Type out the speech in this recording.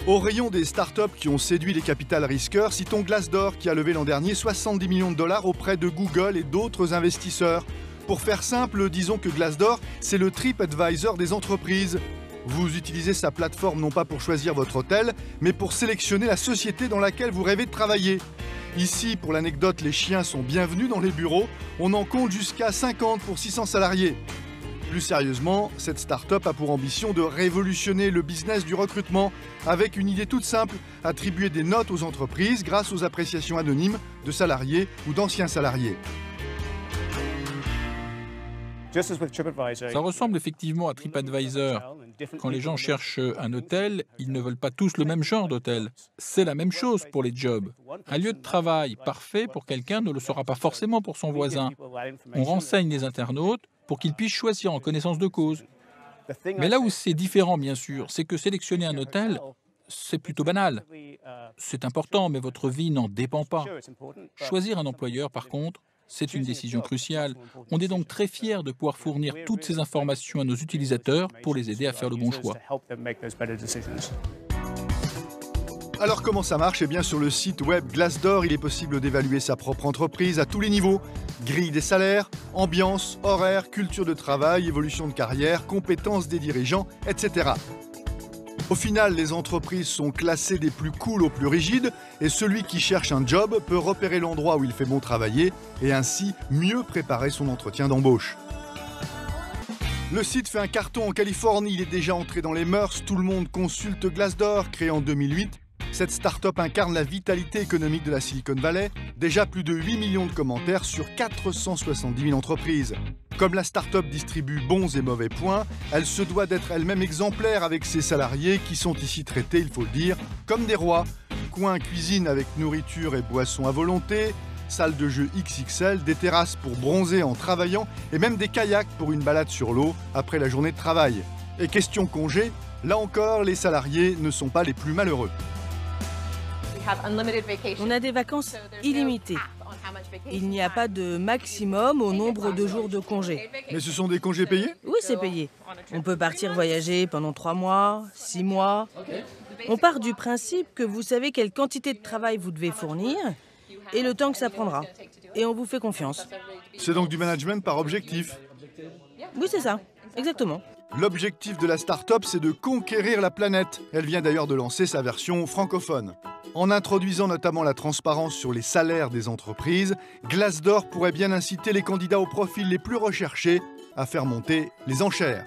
Au rayon des startups qui ont séduit les capitals risqueurs, citons Glassdoor qui a levé l'an dernier 70 millions de dollars auprès de Google et d'autres investisseurs. Pour faire simple, disons que Glassdoor, c'est le TripAdvisor des entreprises. Vous utilisez sa plateforme non pas pour choisir votre hôtel, mais pour sélectionner la société dans laquelle vous rêvez de travailler. Ici, pour l'anecdote, les chiens sont bienvenus dans les bureaux. On en compte jusqu'à 50 pour 600 salariés. Plus sérieusement, cette start-up a pour ambition de révolutionner le business du recrutement avec une idée toute simple, attribuer des notes aux entreprises grâce aux appréciations anonymes de salariés ou d'anciens salariés. Ça ressemble effectivement à TripAdvisor. Quand les gens cherchent un hôtel, ils ne veulent pas tous le même genre d'hôtel. C'est la même chose pour les jobs. Un lieu de travail parfait pour quelqu'un ne le sera pas forcément pour son voisin. On renseigne les internautes pour qu'ils puissent choisir en connaissance de cause. Mais là où c'est différent, bien sûr, c'est que sélectionner un hôtel, c'est plutôt banal. C'est important, mais votre vie n'en dépend pas. Choisir un employeur, par contre, c'est une décision cruciale. On est donc très fiers de pouvoir fournir toutes ces informations à nos utilisateurs pour les aider à faire le bon choix. Alors comment ça marche ? Eh bien sur le site web Glassdoor, il est possible d'évaluer sa propre entreprise à tous les niveaux. Grille des salaires, ambiance, horaire, culture de travail, évolution de carrière, compétences des dirigeants, etc. Au final, les entreprises sont classées des plus cool aux plus rigides et celui qui cherche un job peut repérer l'endroit où il fait bon travailler et ainsi mieux préparer son entretien d'embauche. Le site fait un carton en Californie, il est déjà entré dans les mœurs, tout le monde consulte Glassdoor, créé en 2008. Cette start-up incarne la vitalité économique de la Silicon Valley, déjà plus de 8 millions de commentaires sur 470 000 entreprises. Comme la start-up distribue bons et mauvais points, elle se doit d'être elle-même exemplaire avec ses salariés qui sont ici traités, il faut le dire, comme des rois. Coin cuisine avec nourriture et boissons à volonté, salle de jeu XXL, des terrasses pour bronzer en travaillant et même des kayaks pour une balade sur l'eau après la journée de travail. Et question congé, là encore, les salariés ne sont pas les plus malheureux. On a des vacances illimitées. Il n'y a pas de maximum au nombre de jours de congé. Mais ce sont des congés payés ? Oui, c'est payé. On peut partir voyager pendant 3 mois, 6 mois. On part du principe que vous savez quelle quantité de travail vous devez fournir et le temps que ça prendra. Et on vous fait confiance. C'est donc du management par objectif ? Oui, c'est ça. Exactement. L'objectif de la start-up, c'est de conquérir la planète. Elle vient d'ailleurs de lancer sa version francophone. En introduisant notamment la transparence sur les salaires des entreprises, Glassdoor pourrait bien inciter les candidats aux profils les plus recherchés à faire monter les enchères.